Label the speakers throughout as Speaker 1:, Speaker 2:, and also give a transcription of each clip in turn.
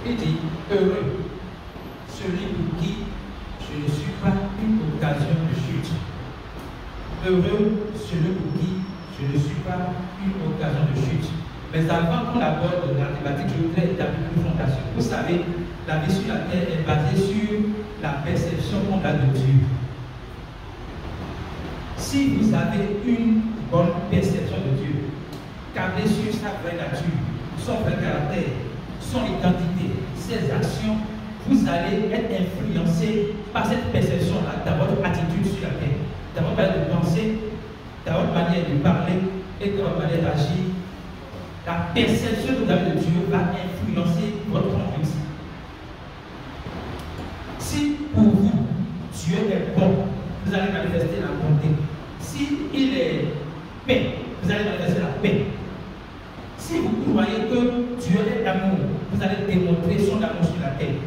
Speaker 1: Il dit, heureux celui pour qui je ne suis pas une occasion de chute. Heureux celui pour qui je ne suis pas une occasion de chute. Mais avant qu'on aborde la thématique, je voudrais établir une fondation. Vous savez, la vie sur la terre est basée sur la perception qu'on a de Dieu. Si vous avez une bonne perception de Dieu, câblée sur sa vraie nature, son vrai caractère, son identité, ses actions, vous allez être influencé par cette perception-là dans votre attitude sur la terre, dans votre manière de penser, dans votre manière de parler et dans votre manière d'agir. La perception que vous avez de Dieu va influencer votre conduite. Si pour vous, Dieu est bon, vous allez manifester la bonté. Si il est paix, vous allez manifester la paix. Si vous croyez que Dieu est amour, vous allez démontrer son amour sur la terre.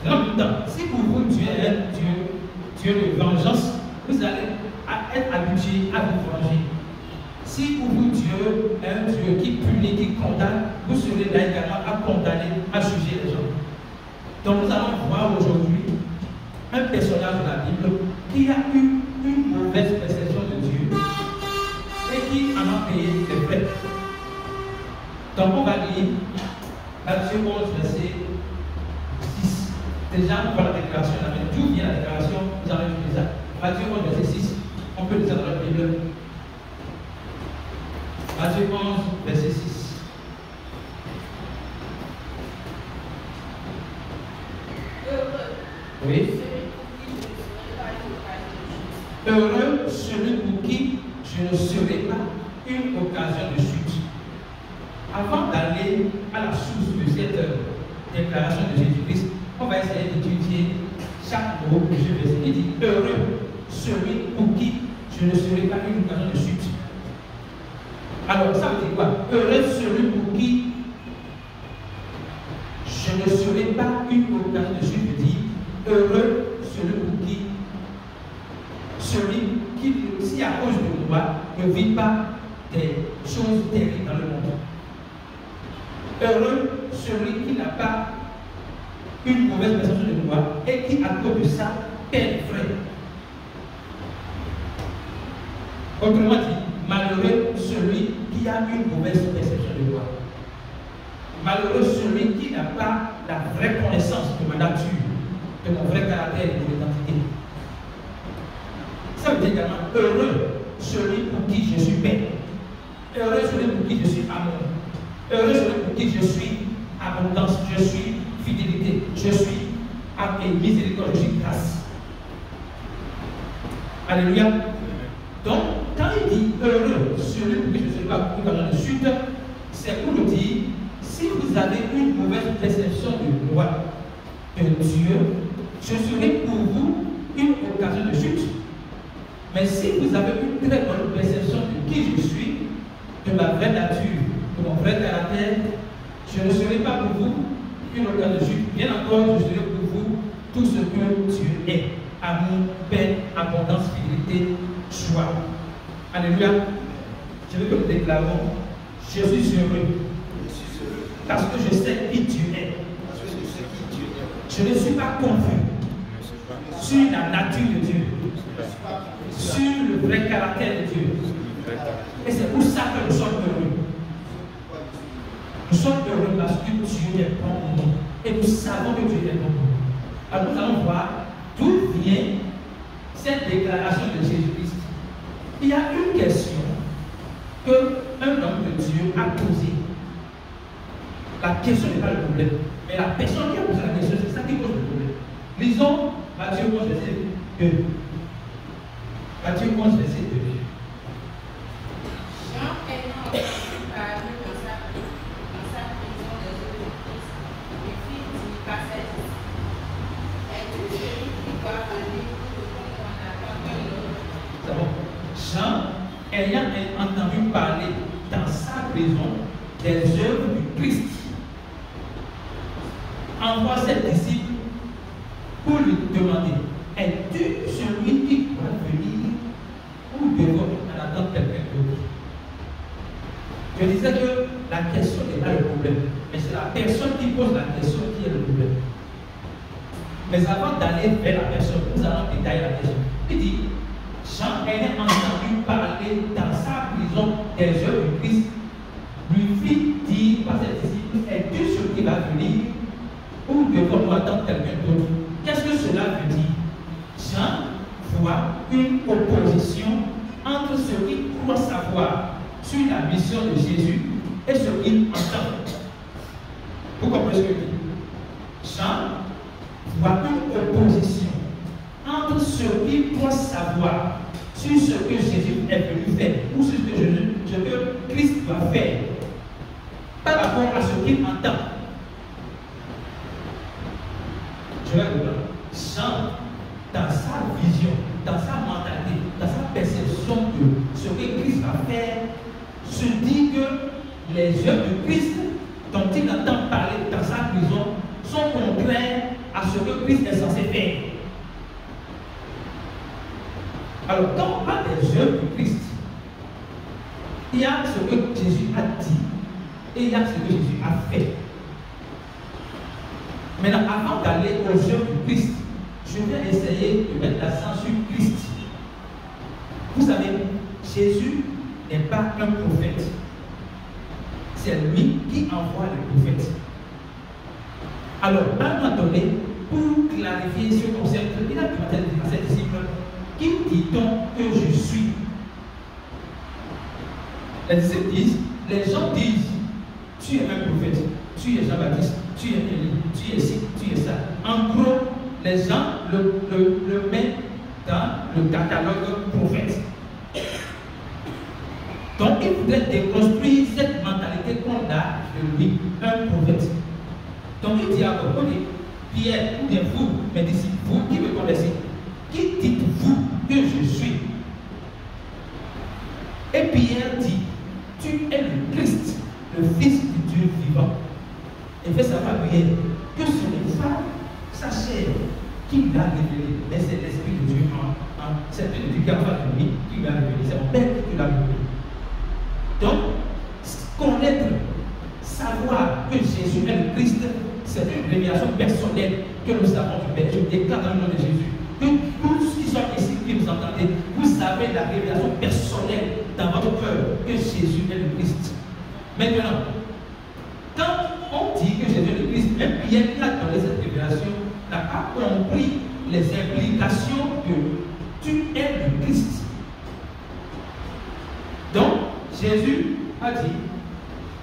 Speaker 1: En même temps, si pour vous Dieu est un Dieu de vengeance, vous allez être habitué à vous venger. Si pour vous Dieu est un Dieu qui punit, qui condamne, vous serez là également à condamner, à juger les gens. Donc nous allons voir aujourd'hui un personnage de la Bible qui a eu une mauvaise perception de Dieu et qui en a payé les frais. Donc on va lire Matthieu 11, verset 6. Déjà, on voit la déclaration, mais d'où vient la déclaration? Vous allez lire ça. Matthieu 11, verset 6. On peut lire ça dans la Bible. Matthieu 11, verset 6. Oui. Heureux celui pour qui je ne serai pas une occasion de chute. Avant d'aller à la source de cette déclaration de Jésus-Christ, on va essayer d'étudier chaque mot que je vais essayer. Il dit heureux celui pour qui je ne serai pas une occasion de chute. Alors, ça veut dire quoi? Heureux celui pour qui je ne serai pas une occasion de chute. Je dis heureux celui pour qui si à cause de moi, ne vit pas des choses terribles dans le monde. Heureux celui qui n'a pas une mauvaise perception de moi et qui, à cause de ça, perd les frais. Autrement dit, malheureux celui qui a une mauvaise perception de moi. Malheureux celui qui n'a pas la vraie connaissance de ma nature, de mon vrai caractère et de mon identité. Ça veut dire également heureux celui pour qui je suis paix. Heureux celui pour qui je suis amour. Heureux celui pour qui je suis abondance, je suis fidélité, je suis miséricorde, je suis grâce. Alléluia. Donc, quand il dit heureux celui pour qui je ne suis pas une de chute, c'est pour nous dire si vous avez une mauvaise perception de moi, de Dieu, je serai pour vous une occasion de chute. Mais si vous avez une très bonne perception de qui je suis, de ma vraie nature, de mon vrai caractère, je ne serai pas pour vous une occasion de chute. Bien encore, je serai pour vous tout ce que Dieu est. Amour, paix, abondance, fidélité, joie. Alléluia. Je veux que nous déclarons, je suis heureux. Parce que je sais qui Dieu est. Je ne suis pas confus sur la nature de Dieu, sur le vrai caractère de Dieu. Et c'est pour ça que nous sommes heureux. Nous sommes heureux parce que Dieu est bon pour nous. Et nous savons que Dieu est bon pour nous. Alors nous allons voir d'où vient cette déclaration de Jésus-Christ. Il y a une question qu'un homme de Dieu a posée. La question n'est pas le problème. Mais la personne qui a posé la question, c'est ça qui pose le problème. Lisons Matthieu 11, verset 2. Matthieu 11, verset 2.
Speaker 2: Jean ayant entendu parler dans sa prison des eaux de Christ, et fit du passage. Es-tu celui qui doit venir pour qu'on attend l'autre?
Speaker 1: C'est bon. Jean ayant entendu parler dans sa prison des œuvres du Christ, envoie ses disciples pour lui demander: es-tu celui qui doit venir ou devons en attendre quelqu'un d'autre? Je disais que la question n'est pas le problème, mais c'est la personne qui pose la question qui est le Mais avant d'aller vers la personne, nous allons détailler la question. Il dit, Jean ayant entendu parler dans sa prison des œuvres du Christ, lui fit dire par ses disciples, es-tu ce qui va venir ou devons-nous attendre quelqu'un d'autre? Qu'est-ce que cela veut dire? Jean voit une opposition entre ceux qui croient savoir sur la mission de Jésus et ceux qui entendent. Vous comprenez ce que je dis? Jean voit une opposition entre ceux qui croient savoir sur ce que Jésus est venu faire ou sur ce que Christ va faire par rapport à ce qu'il entend. Je vais vous dire, Jean, dans sa vision, dans sa mentalité, dans sa perception de ce que Christ va faire, se dit que les œuvres de Christ dont il entend parler dans sa prison sont contraires à ce que Christ est censé faire. Alors, quand on parle des œuvres de Christ, il y a ce que Jésus a dit et il y a ce que Jésus a fait. Maintenant, avant d'aller aux œuvres du Christ, je vais essayer de mettre l'accent sur Christ. Vous savez, Jésus n'est pas un prophète. C'est lui qui envoie les prophètes. Alors, à un moment donné, pour clarifier ce concept, il a demandé à ses disciples, qui dit-on que je suis? Les disciples disent, les gens disent, tu es un prophète, tu es Jean-Baptiste, tu es Élie, tu es ci, tu es ça. En gros, les gens le mettent dans le catalogue prophète. Donc, il voudrait déconstruire cette mentalité qu'on a de lui, un prophète. Donc, il dit à vous, Pierre, ou bien vous, mes disciples, vous qui me connaissez, qui dites-vous que je suis? Et Pierre dit, tu es le Christ, le Fils du Dieu vivant. Et fait savoir Pierre que ce n'est pas sa chair qui l'a révélé, mais c'est l'Esprit de Dieu. C'est l'Esprit de Dieu qui a fait de lui, qui l'a révélé. C'est mon Père qui l'a révélé. Donc, connaître, savoir que Jésus est le Christ, c'est une révélation personnelle que nous avons du Père. Je déclare dans le nom de Jésus que tous qui sont ici, qui nous entendez, vous avez la révélation personnelle dans votre cœur que Jésus est le Christ. Maintenant, quand on dit que Jésus est le Christ, même Pierre qui a donné cette révélation n'a pas compris les implications de tu es le Christ. Donc, Jésus a dit,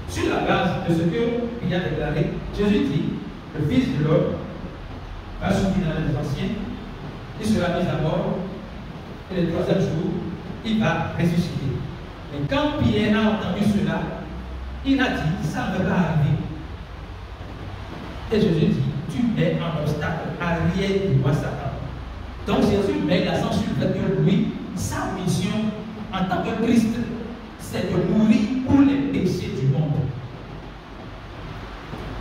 Speaker 1: sur la base de ce qu'il a déclaré, Jésus dit, le Fils de l'homme va subir dans les anciens, il sera mis à mort, et le troisième jour, il va ressusciter. Mais quand Pierre a entendu cela, il a dit, ça ne va pas arriver. Et Jésus dit, tu es un obstacle, arrière de moi, Satan. Donc Jésus met l'accent sur le fait que lui, sa mission en tant que Christ, c'est de mourir pour les péchés du monde.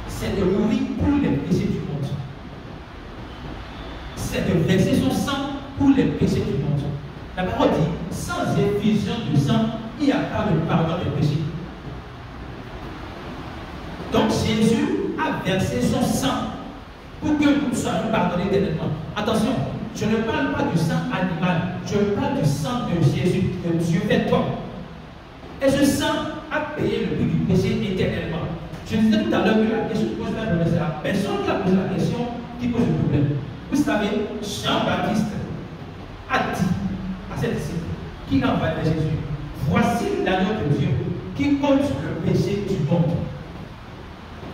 Speaker 1: C'est de mourir pour les péchés du monde. C'est de verser son sang pour les péchés du monde. La parole dit, sans effusion de sang, il n'y a pas de pardon des péchés. Donc Jésus a versé son sang pour que nous soyons pardonnés éternellement. Attention, je ne parle pas du sang animal, je parle du sang de Jésus, de Dieu fait homme. Et ce sang a payé le prix du péché éternellement. Je disais tout à l'heure que la question pose la c'est la personne qui a posé la question qui pose le problème. Vous savez, Jean-Baptiste a dit à ses disciples qui a envoyé Jésus, voici l'agneau de Dieu qui ôte le péché du monde.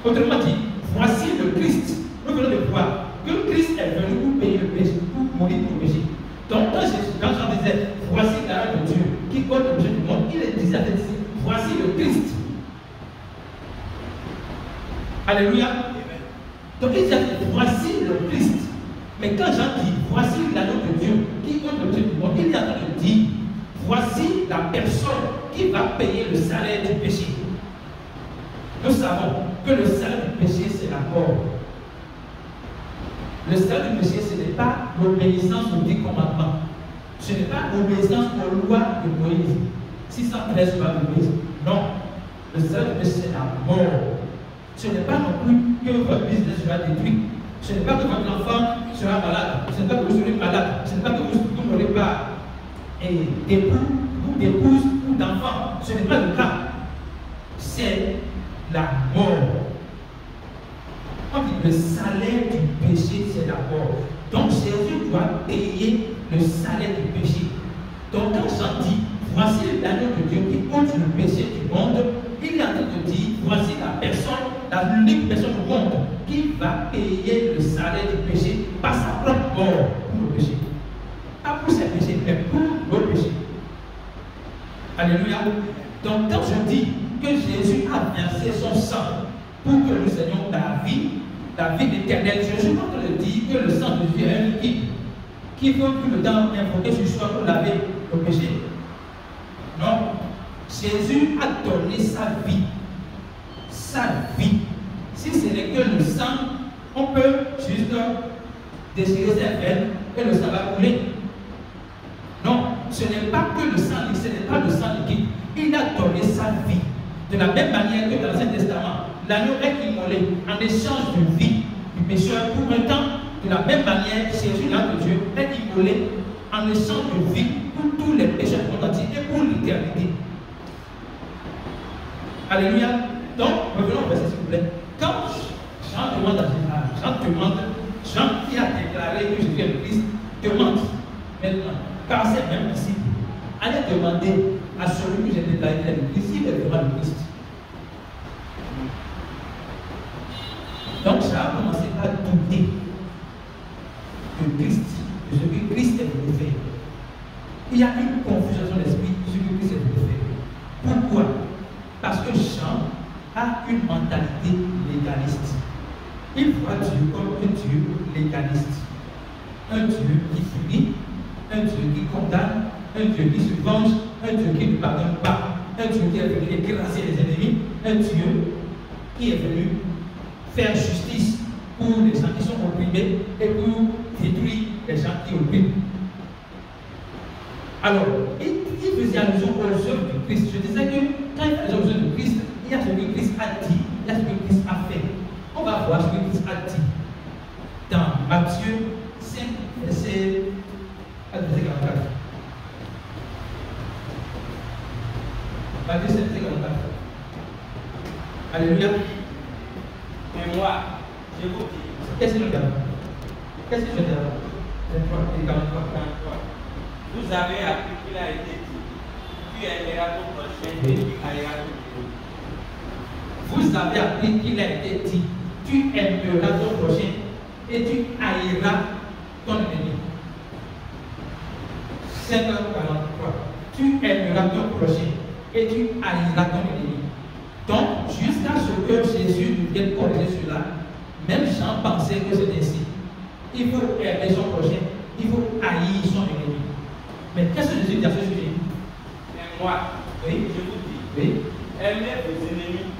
Speaker 1: Autrement dit, voici le Christ. Nous venons de voir que Christ est venu pour payer le péché, pour mourir pour le péché. Donc quand Jean disait, voici l'agneau de Dieu qui ôte le péché du monde, il disait à ses disciples, voici le Christ. Alléluia. Donc il dit, voici le Christ. Mais quand Jean dit, voici l'agneau de Dieu qui ôte le péché du monde, il est en train de dire, voici la personne qui va payer le salaire du péché. Nous savons que le salaire du péché, c'est la mort. Le salaire du péché, ce n'est pas l'obéissance aux 10 commandements. Ce n'est pas l'obéissance aux lois de Moïse. 613 lois de Moïse. Non. Le salaire du péché, c'est la mort. Ce n'est pas non plus que votre business sera détruit. Ce n'est pas que votre enfant sera malade, ce n'est pas que vous serez malade, ce n'est pas que vous n'aurez pas d'époux ou d'épouse ou d'enfant. Ce n'est pas le cas. C'est la mort. On dit le salaire du péché, c'est la mort. Donc Jésus doit payer le salaire du péché. Donc quand Jean dit, voici l'agneau de Dieu qui ôte le péché du monde, il est en train de dire, voici l'unique personne au monde qui va payer le salaire du péché par sa propre mort pour le péché. Pas pour ses péchés, mais pour le péché. Alléluia. Donc quand je dis que Jésus a versé son sang pour que nous ayons la vie éternelle, je suis en train de dire que le sang de Dieu est un liquide qu'il faut tout le temps invoquer sur soi pour laver le péché. Non. Jésus a donné sa vie. Sa vie. Si ce n'est que le sang, on peut juste déchirer ses veines et le sang va couler. Non, ce n'est pas que le sang, ce n'est pas le sang liquide. Il a donné sa vie. De la même manière que dans l'Ancien Testament, l'agneau est immolé en échange de vie du pécheur pour un temps. De la même manière, Jésus, l'Agneau de Dieu, est immolé en échange de vie pour tous les pécheurs du monde entier et pour l'éternité. Alléluia. Donc, revenons au verset, s'il vous plaît. Quand Jean demande à Jésus, Jean qui a déclaré que Jésus est le Christ, demande maintenant, par ses mêmes disciples, allez demander à celui que j'ai déclaré qu'il est le Christ, s'il est vraiment le Christ. Donc, Jean a commencé à douter de Christ, de ce que Christ est venu faire. Il y a une confusion dans l'esprit de ce que Christ est venu faire. Pourquoi? Parce que Jean a une mentalité légaliste. Il voit Dieu comme un Dieu légaliste. Un Dieu qui punit, un Dieu qui condamne, un Dieu qui se venge, un Dieu qui ne pardonne pas, un Dieu qui est venu écraser les ennemis, un Dieu qui est venu faire justice pour les gens qui sont opprimés et pour détruire les gens qui oppriment. Alors, il faisait allusion aux œuvres de Christ. Je disais que quand il faisait aux œuvres de Christ, il y a ce que Christ a dit, il y a ce que Christ a fait. On va voir ce que Christ a dit dans Matthieu 5, verset 44. Matthieu 5, verset 44. Alléluia.
Speaker 3: Mais moi, je vous dis.
Speaker 1: Qu'est-ce que je dis? Qu'est-ce que je dis? 43.
Speaker 3: Vous avez appris qu'il a été dit. Tu aimeras ton prochain et tu haïras ton ennemi.
Speaker 1: Vous avez appris qu'il a été dit. Tu aimeras ton prochain et tu haïras ton ennemi. 5h43. Tu aimeras ton prochain et tu haïras ton ennemi. Donc, jusqu'à ce que Jésus nous vienne corriger cela, même Jean pensait que c'était ainsi. Il faut aimer son prochain, il faut haïr son ennemi. Mais qu'est-ce que Jésus dit à ce sujet?
Speaker 3: Mais moi,
Speaker 1: oui,
Speaker 3: je vous dis,
Speaker 1: oui,
Speaker 3: aimez vos ennemis,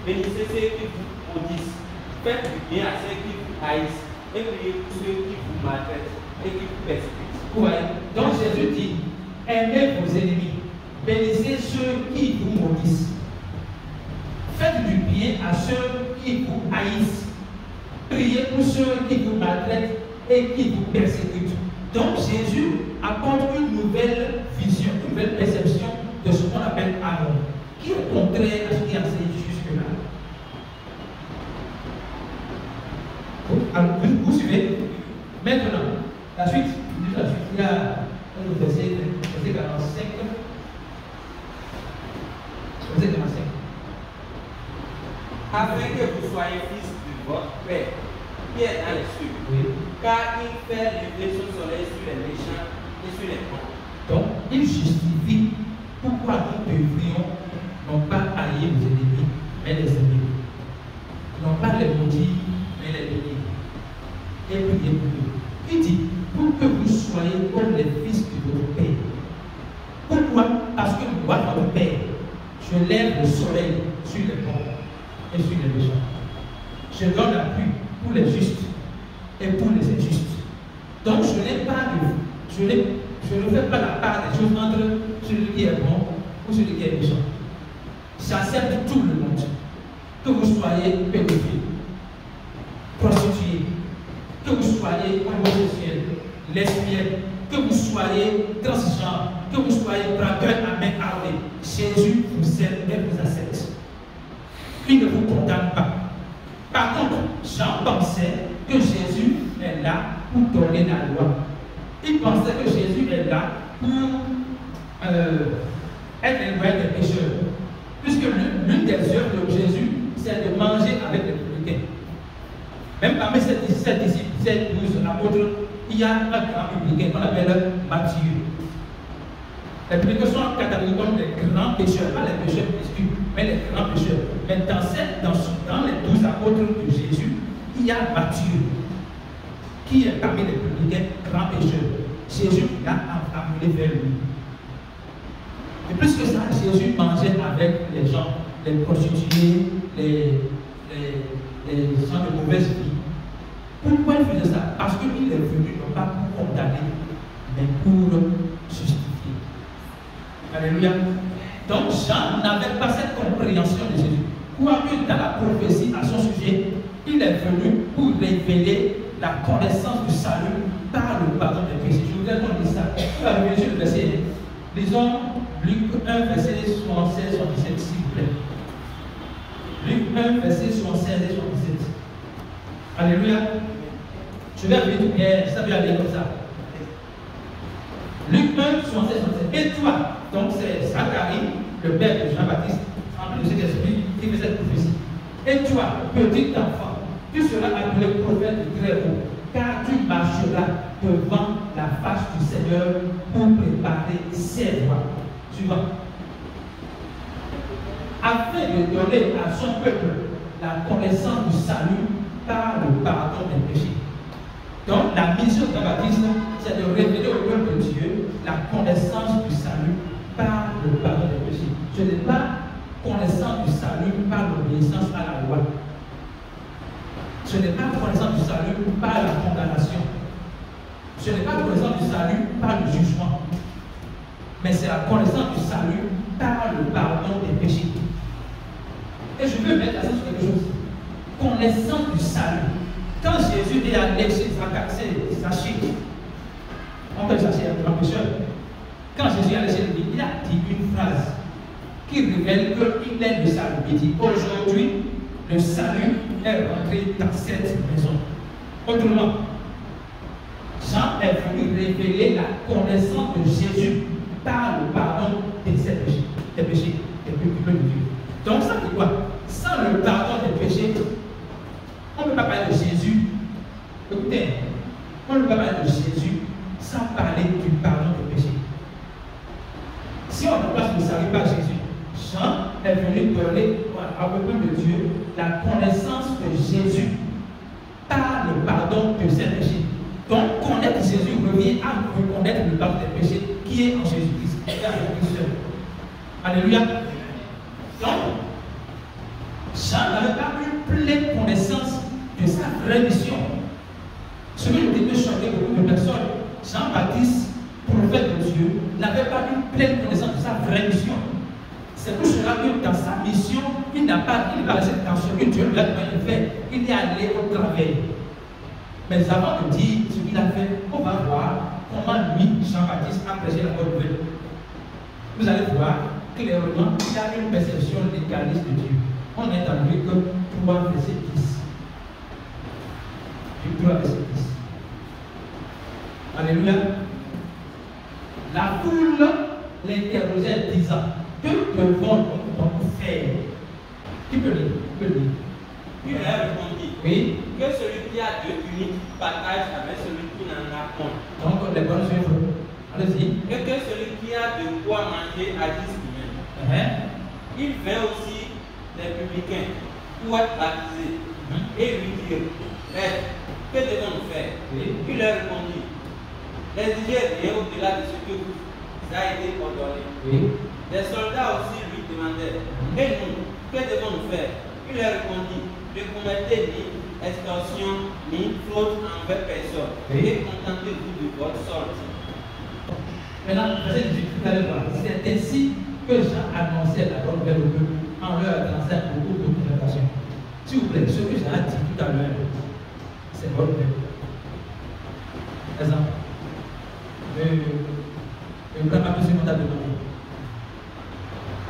Speaker 3: bénissez ceux qui vous maudissent, faites du bien à ceux qui vous haïssent, et priez pour ceux qui vous maltraitent et qui vous persécutent.
Speaker 1: Ouais. Donc Jésus dit, aimez vos ennemis, bénissez ceux qui vous maudissent. Faites du bien à ceux qui vous haïssent. Priez pour ceux qui vous maltraitent et qui vous persécutent. Donc Jésus apporte une nouvelle vision, une nouvelle perception de ce qu'on appelle amour, qui est contraire à ce qui a enseigné jusque-là. Alors, vous suivez? Maintenant, la suite, il y a un verset 45. Verset 45.
Speaker 3: Afin que vous soyez fils de votre Père, qui est dans les cieux.
Speaker 1: Oui.
Speaker 3: Car il fait lever son soleil sur les méchants et sur les bons.
Speaker 1: Donc, il justifie pourquoi nous devrions non pas haïr les ennemis, mais les aimer. Non pas les maudire, mais les bénir. Et prier pour eux. Il dit, pour que vous soyez comme les fils de votre Père. Pourquoi? Parce que moi, votre Père, je lève le soleil sur les bons et sur les méchants. Je donne la pluie pour les justes et pour les injustes. Donc je n'ai pas de, je ne fais pas la part des choses entre celui qui est bon ou celui qui est méchant. J'accepte tout le monde. Que vous soyez pédophile, prostitué, que vous soyez homosexuel, lesbienne, que vous soyez transgenre, que vous soyez braqueur à main armée, Jésus vous aime et vous accepte. Il ne vous condamne pas. Par contre, Jean pensait que Jésus est là pour donner la loi. Il pensait que Jésus est là pour être le roi des pécheurs. Puisque l'une des œuvres de Jésus, c'est de manger avec les publicains. Même parmi ces disciples, ces 12 apôtres, il y a un grand publicain qu'on appelle Matthieu. Les publicains sont catalogués comme les grands pécheurs, pas les pécheurs exclus, mais les grands pécheurs. Mais dans les 12 apôtres de Jésus, il y a Matthieu, qui est parmi les publicains grands pécheurs. Jésus l'a amené vers lui. Et plus que ça, Jésus mangeait avec les gens, les prostituées, les gens de mauvaise vie. Pourquoi il faisait ça? Parce qu'il est venu non pas pour condamner, mais pour justifier. Alléluia. Donc Jean n'avait pas cette compréhension de Jésus. Quoique dans la prophétie à son sujet, il est venu pour révéler la connaissance du salut par le pardon des péchés. Je voudrais qu'on dise ça. Sur le verset. Lisons Luc 1, verset 76 77, s'il vous plaît. Luc 1, verset 76 et 77. Alléluia. Je vais vite, mais ça peut aller comme ça. Luc 1, 76 77. Et toi, donc c'est Zacharie, le père de Jean-Baptiste, en plus de cet esprit, qui fait cette prophétie. Et toi, petit enfant, tu seras appelé prophète du Très-Haut, car tu marcheras devant la face du Seigneur pour préparer ses voies. Suivant. Afin de donner à son peuple la connaissance du salut par le pardon des péchés. Donc, la mission de Jean-Baptiste, c'est de révéler au peuple de Dieu la connaissance du salut par le pardon des péchés. Ce n'est pas connaissance du salut par l'obéissance à la loi. Ce n'est pas connaissance du salut par la condamnation. Ce n'est pas connaissance du salut par le jugement. Mais c'est la connaissance du salut par le pardon des péchés. Et je veux mettre à ça sur quelque chose. Connaissance du salut. Quand Jésus est allé chez Zachée, on peut Zachée un grand pécheur. Quand Jésus est allé chez lui, il a dit une phrase qui révèle qu'il est le salut. Il dit, aujourd'hui, le salut est rentré dans cette maison. Autrement, Jean est venu révéler la connaissance de Jésus par le pardon de ses péchés, des péchés des peuples de Dieu. Donc ça veut dire quoi? Sans le pardon des péchés, on ne peut pas parler de Jésus. Écoutez, on ne peut pas parler de Jésus sans parler du pardon des péchés. Si on remplace le salut par Jésus, Jean est venu donner au peuple de Dieu la connaissance de Jésus par le pardon de ses péchés. Donc, connaître Jésus revient à reconnaître le pardon des péchés qui est en Jésus-Christ. Alléluia. Donc, Jean n'avait pas une pleine connaissance de sa vraie mission. Ce qui peut choquer beaucoup de personnes, Jean-Baptiste, prophète de Dieu, n'avait pas une pleine connaissance de sa vraie mission. C'est pour cela que dans sa mission, il n'a pas resté dans ce que Dieu lui a demandé de faire. Il est allé au travail. Mais avant de dire ce qu'il a fait, on va voir comment lui, Jean-Baptiste, a prêché la bonne nouvelle. Vous allez voir clairement qu'il a une perception légaliste de Dieu. On est dans Luc 3, verset 10. Luc 3, verset 10. Alléluia. La foule l'interrogeait disant, que devons-nous donc faire? Qui peut lire?
Speaker 3: Puis elle répondit,
Speaker 1: oui.
Speaker 3: Que celui qui a 2 tuniques partage avec celui qui n'en a point.
Speaker 1: Donc, les bonnes œuvres. Allez-y.
Speaker 3: Et que celui qui a de quoi manger à 10 lui-même. Il vint aussi les publicains pour être baptisés et lui dirent, Maître, que devons-nous faire?
Speaker 1: Oui.
Speaker 3: Il leur répondit, n'exigez rien au-delà de ce que vous a été ordonné.
Speaker 1: Oui.
Speaker 3: Les soldats aussi lui demandaient, et nous, que devons-nous faire? Il leur répondit, ne commettez ni extorsion ni faute envers personne, et contentez-vous de votre sortie.
Speaker 1: Maintenant, verset 18, vous allez voir, c'est ainsi que Jean annonçait la bonne nouvelle au peuple en leur adressant beaucoup de prédications. S'il vous plaît, ce que j'ai dit tout à l'heure, c'est bonne nouvelle. Exemple. Le grand papier qu'on t'a demandé.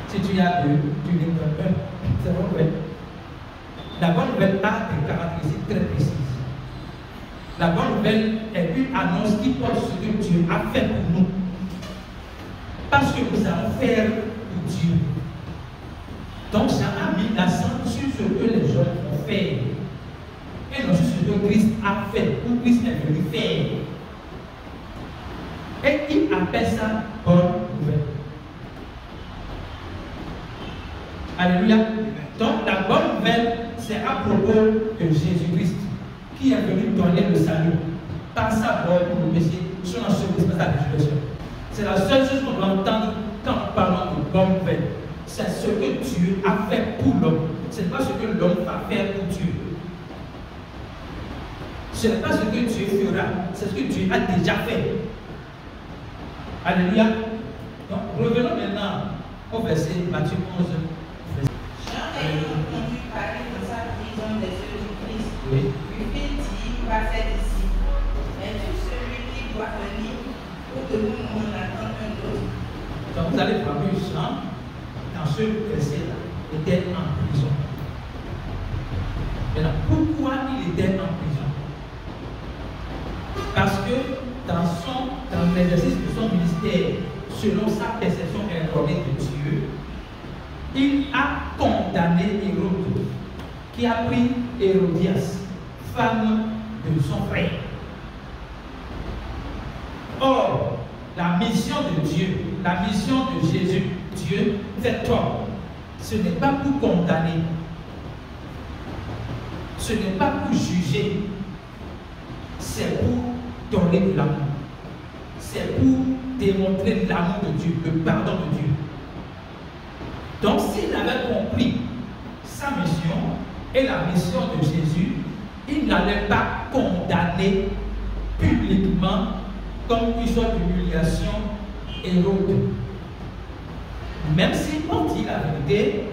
Speaker 1: Si tu as deux, tu les donnes un. C'est bon, ouais. La bonne nouvelle a des caractéristiques très précises. La bonne nouvelle est une annonce qui porte ce que Dieu a fait pour nous. Parce que nous allons faire pour Dieu. Donc ça a mis l'accent sur ce que les gens ont fait. Et non sur ce que Christ a fait, ou Christ est venu faire. Et il appelle ça bonne nouvelle. Alléluia. Donc la bonne nouvelle, c'est à propos de Jésus-Christ qui est venu donner le salut par sa mort pour nous péchés, son ensevelissement, sa résurrection. C'est la seule chose qu'on doit entendre quand nous parlons de bonne nouvelle. C'est ce que Dieu a fait pour l'homme. Ce n'est pas ce que l'homme va faire pour Dieu. Ce n'est pas ce que Dieu fera, c'est ce que Dieu a déjà fait. Alléluia. Donc, revenons maintenant au verset Matthieu 11.
Speaker 2: Jean a été conduit par lui dans sa prison des yeux du Christ.
Speaker 1: Oui.
Speaker 2: Lui fit-il, passez ici. Es-tu celui qui doit venir ou devons-nous en attendre un autre?
Speaker 1: Donc, vous allez voir que Jean, dans ce verset-là, était en prison. Maintenant, pourquoi il était en prison? Parce que dans l'exercice de son ministère, selon sa perception erronée de Dieu, il a condamné Hérode, qui a pris Hérodias, femme de son frère. Or, la mission de Dieu, la mission de Jésus, Dieu fait tort. Ce n'est pas pour condamner, ce n'est pas pour juger, c'est pour donner de l'amour. C'est pour démontrer l'amour de Dieu, le pardon de Dieu. Donc, s'il avait compris sa mission et la mission de Jésus, il n'allait pas condamner publiquement comme une sorte d'humiliation Hérode. Même si on dit la vérité,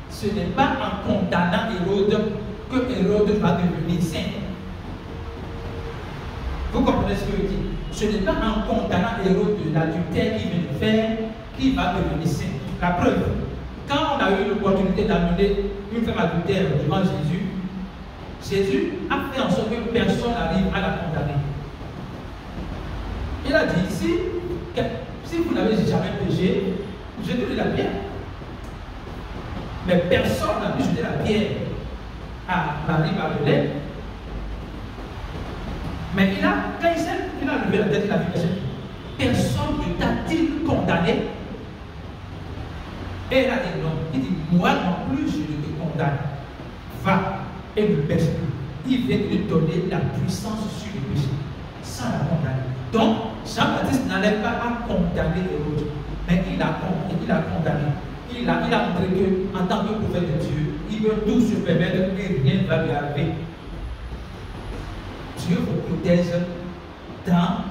Speaker 1: ce n'est pas en condamnant Hérode que Hérode va devenir saint. Vous comprenez ce que je dis? Ce n'est pas en condamnant Hérode de l'adultère qu'il vient de faire qu'il va devenir saint. La preuve, quand on a eu l'opportunité d'amener une femme adultère devant Jésus, Jésus a fait en sorte que personne n'arrive à la condamner. Il a dit, si vous n'avez jamais péché, jetez la pierre. Mais personne n'a pu jeter la pierre à Marie-Madeleine. Mais quand il a levé la tête, il a vu personne ne t'a-t-il condamné? Et il a dit non. Il dit, moi non plus, je ne te condamne. Va et ne baisse plus. Il vient de lui donner la puissance sur le péché, sans la condamner. Donc, Jean-Baptiste n'allait pas à condamner Hérode, mais il a condamné. Il a montré qu'en tant que prophète de Dieu, il veut tout se permettre et rien ne va lui arriver. Dieu vous protège dans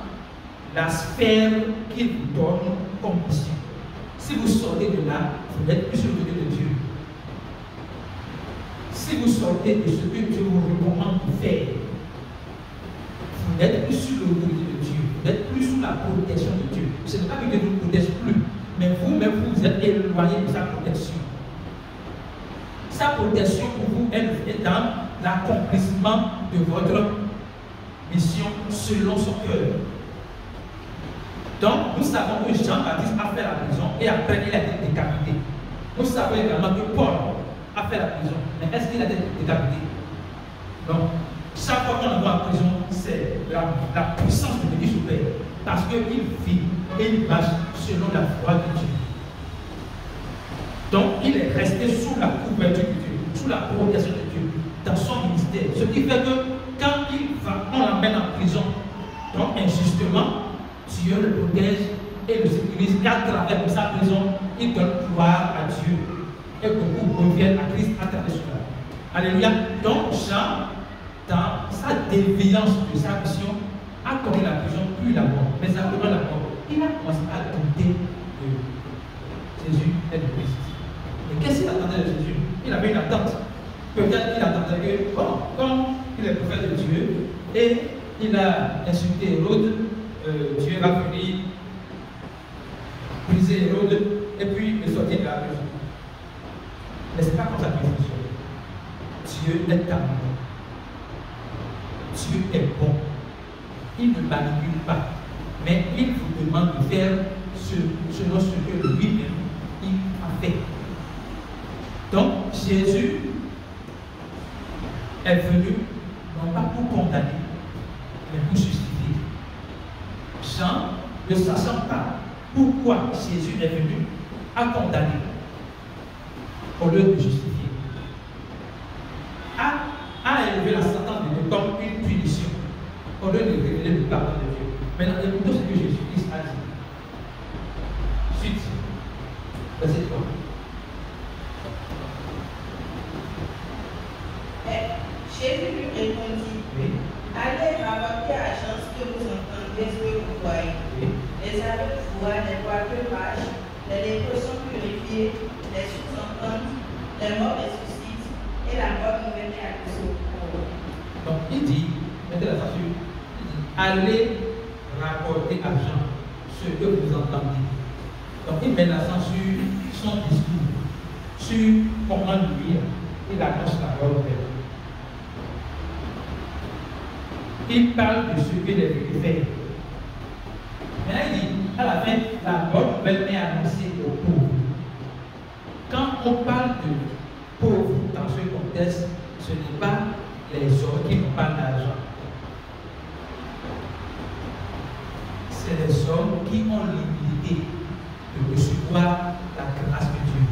Speaker 1: la sphère qu'il vous donne comme mission. Si vous sortez de là, vous n'êtes plus sur le côté de Dieu. Si vous sortez de ce que Dieu vous recommande de faire, vous n'êtes plus sur l'autorité de Dieu, vous n'êtes plus sous la protection de Dieu. Ce n'est pas que Dieu ne vous protège plus, mais vous-même vous êtes éloigné de sa protection. Sa protection pour vous, elle est dans l'accomplissement de votre mission selon son cœur. Donc, nous savons que Jean-Baptiste a fait la prison et après il a été décapité. Nous savons également que Paul a fait la prison. Mais est-ce qu'il a été décapité? Non. Chaque fois qu'on le voit en prison, c'est la puissance de Dieu qui s'opère. Parce qu'il vit et il marche selon la foi de Dieu. Donc, il est resté sous la couverture de Dieu, sous la protection de Dieu, dans son ministère. Ce qui fait que quand on l'emmène en prison, donc injustement, Dieu le protège et le sécurise. Et à travers sa prison, il donne gloire à Dieu. Et beaucoup reviennent à Christ à travers cela. Alléluia. Donc, Jean, dans sa déviance de sa mission, a connu la prison, puis la mort. Mais après la mort, il a commencé à douter de Jésus et de Christ. Et qu'est-ce qu'il attendait de Jésus? Il avait une attente. Peut-être qu'il attendait que, bon, comme il est prophète de Dieu, et il a insulté Hérode, Dieu va venir briser Hérode et puis le sortir de la prison. Mais ce n'est pas comme ça qu'il fonctionne. Dieu est amour. Dieu est bon. Il ne manipule pas. Mais il vous demande de faire selon ce que lui-même il a fait. Donc Jésus est venu non pas pour condamner, mais pour justifier. Jean ne sachant pas pourquoi Jésus est venu à condamner au lieu de justifier, a élevé la sentence de Dieu comme une punition au lieu de révéler le pardon de Dieu. Maintenant, écoutons ce que Jésus-Christ a dit. Suite, verset 3.
Speaker 2: Jésus lui répondit, oui. Allez rapporter à Jean ce que vous entendez, ce que vous voyez. Oui. Les aveugles voient, les boiteux marchent, les lépreux sont purifiés, les sourds entendent, les morts ressuscitent, et la bonne nouvelle est annoncée aux pauvres.
Speaker 1: Donc il dit, mettez la censure, il dit, allez rapporter à Jean ce que vous entendez. Donc il met l'accent sur son discours, sur comment lui il annonce la parole de Dieu. Il parle de ce que les vérité fait. Maintenant il dit, à la fin, la bonne nouvelle est annoncée aux pauvres. Quand on parle de pauvres dans ce contexte, ce n'est pas les hommes qui n'ont pas d'argent. C'est les hommes qui ont l'humilité de recevoir la grâce de Dieu.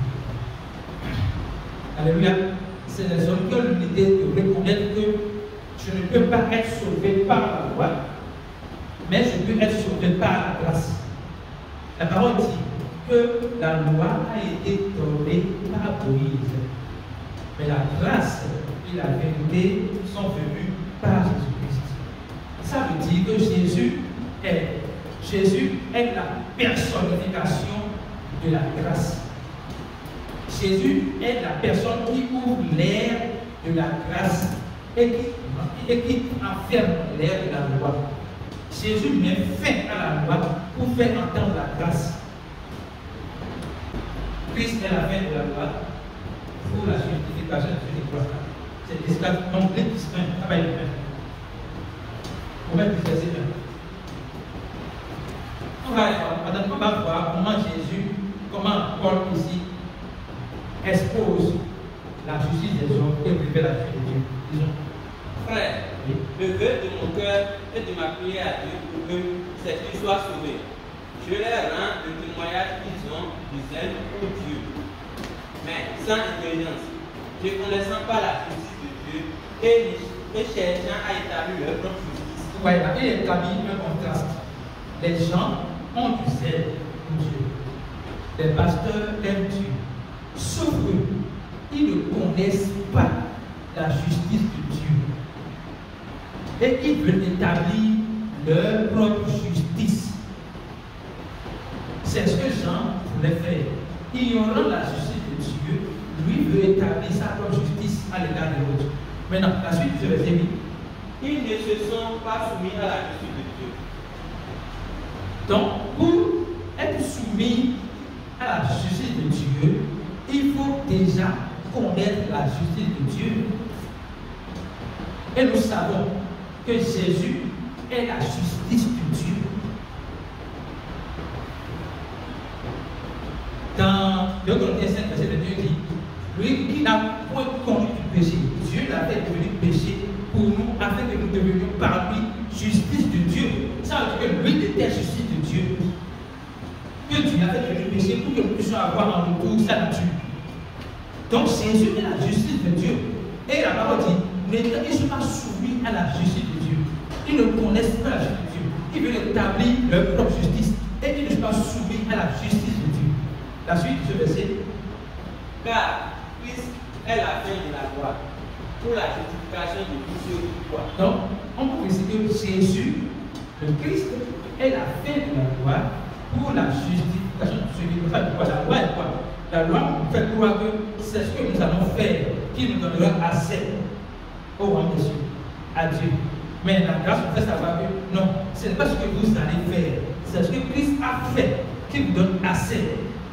Speaker 1: Alléluia. C'est les hommes qui ont l'humilité de reconnaître que je ne peux pas être sauvé par la loi, mais je peux être sauvé par la grâce. La parole dit que la loi a été donnée par Moïse, mais la grâce et la vérité sont venues par Jésus-Christ. Ça veut dire que Jésus est la personnification de la grâce. Jésus est la personne qui ouvre l'air de la grâce et qui enferme l'air de la loi. Jésus met fin à la loi pour faire entendre la grâce. Christ est la fin de la loi pour la justification de l'Église. C'est l'esclave, donc l'Église, travail humain. Au même verset 1. On va voir comment Jésus, comment Paul ici expose la justice des hommes et révèle la justice de Dieu. Disons.
Speaker 3: Frère, oui. Le vœu de mon cœur est de m'appuyer à Dieu pour que ces filles soient sauvées. Je leur rends le témoignage qu'ils ont du zèle pour Dieu, mais sans intelligence, ne connaissant pas la justice de Dieu et cherchant à établir leur propre justice.
Speaker 1: Ouais, il établit un contraste. Les gens ont du zèle pour Dieu. Les pasteurs aiment Dieu. Sauf qu'ils ne connaissent pas la justice de Dieu. Et ils veulent établir leur propre justice. C'est ce que Jean voulait faire. Ignorant la justice de Dieu, lui veut établir sa propre justice à l'égard de l'autre. Maintenant, la suite du verset 8.
Speaker 3: Ils ne se sont pas soumis à la justice de Dieu.
Speaker 1: Donc, pour être soumis à la justice de Dieu, il faut déjà connaître la justice de Dieu. Et nous savons que Jésus est la justice de Dieu. Dans 2 Corinthiens 5, verset 22, il dit, lui qui n'a point connu du péché, Dieu l'a fait devenir péché pour nous, afin que nous devenions par lui justice de Dieu. Ça veut dire que lui était justice de Dieu. Que Dieu a fait devenir péché pour que nous puissions avoir en retour sa nature. Donc Jésus est la justice de Dieu. Et la parole dit, ils ne sont pas soumis à la justice de Dieu. Ils ne connaissent pas la justice de Dieu. Ils veulent établir leur propre justice. Et ils ne sont pas soumis à la justice de Dieu. La suite de ce verset.
Speaker 3: Car Christ est la fin de la loi pour la justification de tous ceux qui croient.
Speaker 1: Donc, on peut dire que Jésus, le Christ, est la fin de la loi pour la justification de ceux qui croient. La loi est quoi? La loi nous fait croire que c'est ce que nous allons faire qui nous donnera accès au rang des cieux, à Dieu. Mais la grâce vous fait savoir que non, ce n'est pas ce que vous allez faire, c'est ce que Christ a fait qui vous donne accès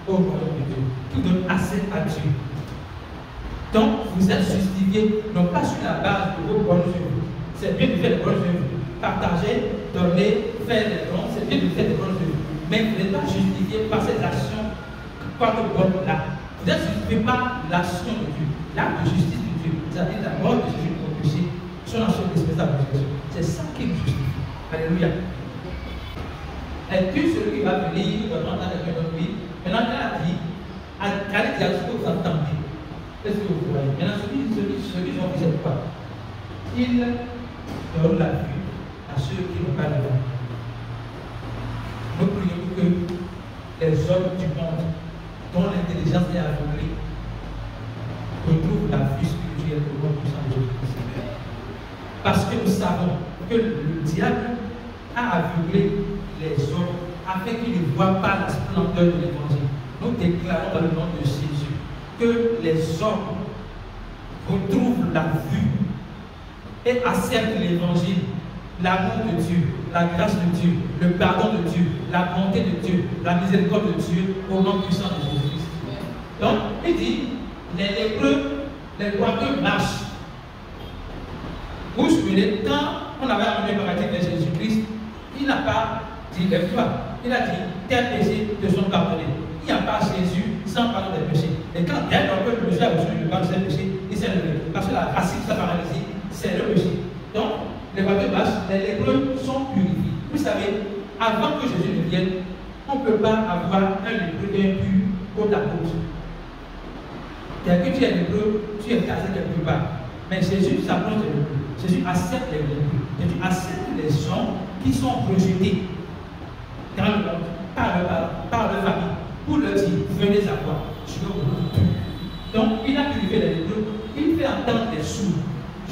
Speaker 1: au royaume de Dieu, qui vous donne accès à Dieu. Donc, vous êtes justifiés, non pas sur la base de vos bonnes œuvres. C'est bien de faire des bonnes œuvres. Partager, donner, faire des dons, c'est bien de faire des bonnes œuvres. Mais vous n'êtes pas justifié par cette action, par le bon là. Vous êtes justifié par l'action de Dieu, l'acte de justice de Dieu, c'est-à-dire la mort de Jésus pour le péché, son action indispensable de Jésus. C'est ça qui nous justifie. Alléluia. Et puis celui qui va venir, il va prendre la main de lui. Maintenant, il a dit, allez dire ce que vous entendez. Est-ce que vous voyez? Maintenant, celui qui ont fait cette part, il donne la vue à ceux qui n'ont pas la vue. Nous prions que les hommes du monde, dont l'intelligence est aveuglée, retrouvent la vue spirituelle au nom puissant de Jésus-Christ. Parce que nous savons que le diable a aveuglé les hommes afin qu'ils ne voient pas la splendeur de l'évangile. Nous déclarons dans le nom de Jésus que les hommes retrouvent la vue et acceptent l'évangile, l'amour de Dieu, la grâce de Dieu, le pardon de Dieu, la bonté de Dieu, la miséricorde de Dieu au nom puissant de Jésus-Christ. Donc, il dit, les lépreux, les boiteux marchent. Vous vous souvenez, quand on avait amené le paralytique vers Jésus-Christ, il n'a pas dit lève-toi. Il a dit tel péché te sont pardonnés. Il n'y a pas Jésus sans pardon des péchés. Et quand dès lors que le monsieur a reçu le pardon de ses péchés, il s'est levé. Parce que la racine de sa paralysie, c'est le péché. Donc, les boiteux marchent, les lépreux sont purifiés. Vous savez, avant que Jésus ne vienne, on ne peut pas avoir un lépreux impur contre la cause. Dès que tu es lépreux, tu es casé quelque part. Mais Jésus s'approche des lépreux. Jésus accepte les lépreux. Jésus accepte les gens qui sont rejetés dans le monde, par leur famille, pour leur dire, venez à moi, je veux vous tout. Donc, il a purifié les lépreux, il fait entendre les sourds.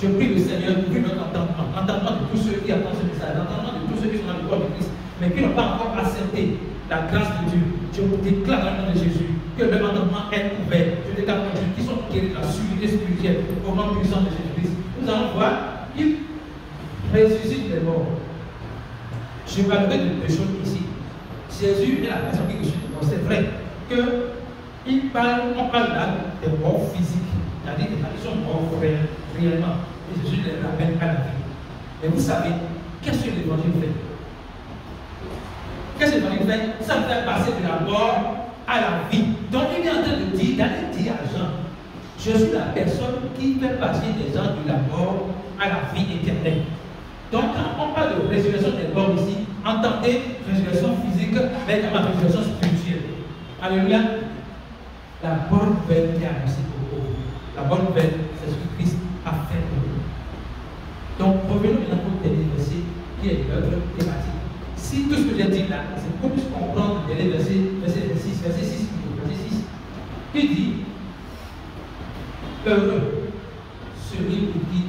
Speaker 1: Je prie le Seigneur d'ouvrir notre entendement de tous ceux qui attendent ce message, l'entendement de tous ceux qui sont dans le corps de Christ, mais qui n'ont pas encore accepté la grâce de Dieu. Je vous déclare dans le nom de Jésus que leur entendement est ouvert. Je déclare dans le nom de Jésus qui sont guéris de la subtilité spirituelle au nom puissant de Jésus-Christ. Nous allons voir, il ressuscite les morts. Je parlerai de deux choses ici. Jésus est la personne qui ressuscite les morts. C'est vrai qu'on parle là des morts physiques, c'est-à-dire des gens qui sont morts réellement. Et Jésus les ramène à la vie. Et vous savez, qu'est-ce que l'évangile fait? Qu'est-ce que l'évangile fait? Ça fait passer de la mort à la vie. Donc il est en train de dire, d'aller dire à Jean, je suis la personne qui fait passer des gens de la mort à la vie éternelle. Donc quand on parle de résurrection des morts ici, entendez résurrection physique, mais également résurrection spirituelle. Alléluia. La bonne nouvelle qui est annoncée pour vous. La bonne nouvelle, c'est ce que Christ a fait pour nous. Donc revenons maintenant pour le dernier verset qui est notre thématique. Si tout ce que j'ai dit là, c'est pour plus comprendre le dernier verset 6, verset 6, qui dit heureux celui pour qui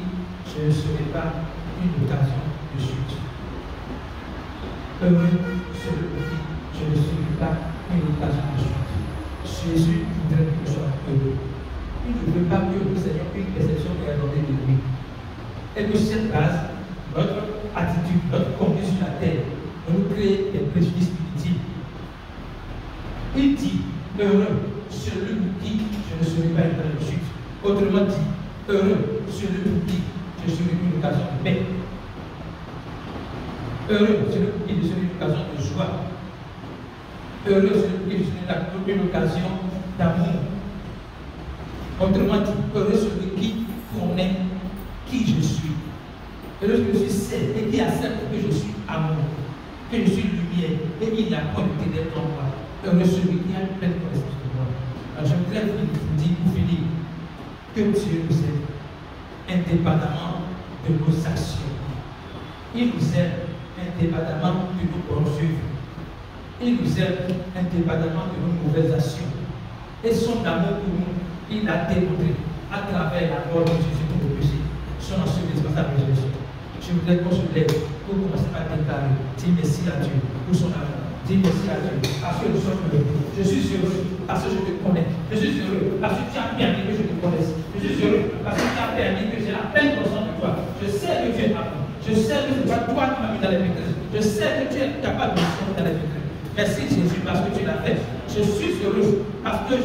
Speaker 1: je ne serai pas une occasion de chute. Heureux celui pour qui je ne serai pas une occasion de chute. Jésus voudrait que nous soyons heureux. Il ne veut pas que nous ayons une perception erronée de lui. Et que cette base, notre attitude, notre conduite sur la terre, nous crée des préjudices inutiles. Il dit heureux celui pour qui je ne serai pas une occasion de chute. Autrement dit, heureux celui pour qui je serai une occasion de paix. Heureux celui pour qui je serai une occasion de joie. Heureux celui pour qui je serai une occasion d'amour. Autrement dit, heureux celui qui connaît qui je suis. Heureux celui qui sait et qui accepte que je suis amour, que je suis lumière et qu'il n'y a pas de ténèbres en moi. Heureux celui qui a une pleine connaissance de moi. Alors je voudrais vous dire pour finir que Dieu nous aime indépendamment de nos actions. Il nous aime indépendamment de nos bonnes œuvres. Il nous aime indépendamment de nos mauvaises actions. Et son amour pour nous, il l'a démontré à travers la mort de Jésus pour nos péchés. Son action indispensable de Jésus. Je voudrais qu'on se lève pour commencer à déclarer. Dis merci à Dieu pour son amour. Dis merci à Dieu parce que nous sommes heureux. Je suis heureux parce que je te connais. Je suis heureux parce que tu as permis que je te connaisse. Je suis heureux parce que tu as permis que j'ai la pleine conscience de toi. Je sais que tu es amour. Je Je sais que ce n'est pas toi qui m'as mis dans les péchés. Je sais que tu es capable de me sauver dans les péchés. Merci Jésus parce que tu l'as fait. Je suis heureux parce que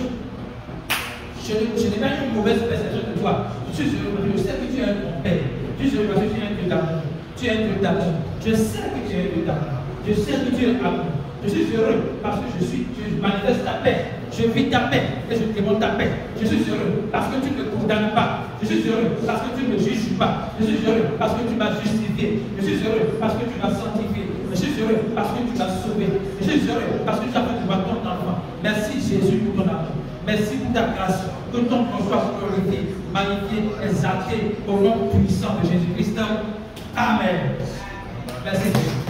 Speaker 1: je n'ai pas une mauvaise perception de toi. Je suis heureux parce que je sais que tu es un bon père. Je suis heureux parce que tu es un Dieu d'amour. Tu es un Dieu d'amour. Je sais que tu es un Dieu d'amour. Je sais que tu es amour. Je suis heureux parce que je manifeste ta paix. Je vis ta paix et je demande ta paix. Je suis heureux parce que tu ne me condamnes pas. Je suis heureux parce que tu ne me juges pas. Je suis heureux parce que tu m'as justifié. Je suis heureux parce que tu m'as sanctifié. Je suis heureux parce que tu m'as sauvé. Je suis heureux parce que tu as fait de moi ton enfant. Merci Jésus pour ton amour. Merci pour ta grâce. Que ton nom soit glorifié, magnifié, exalté au nom puissant de Jésus-Christ. Amen. Merci Jésus.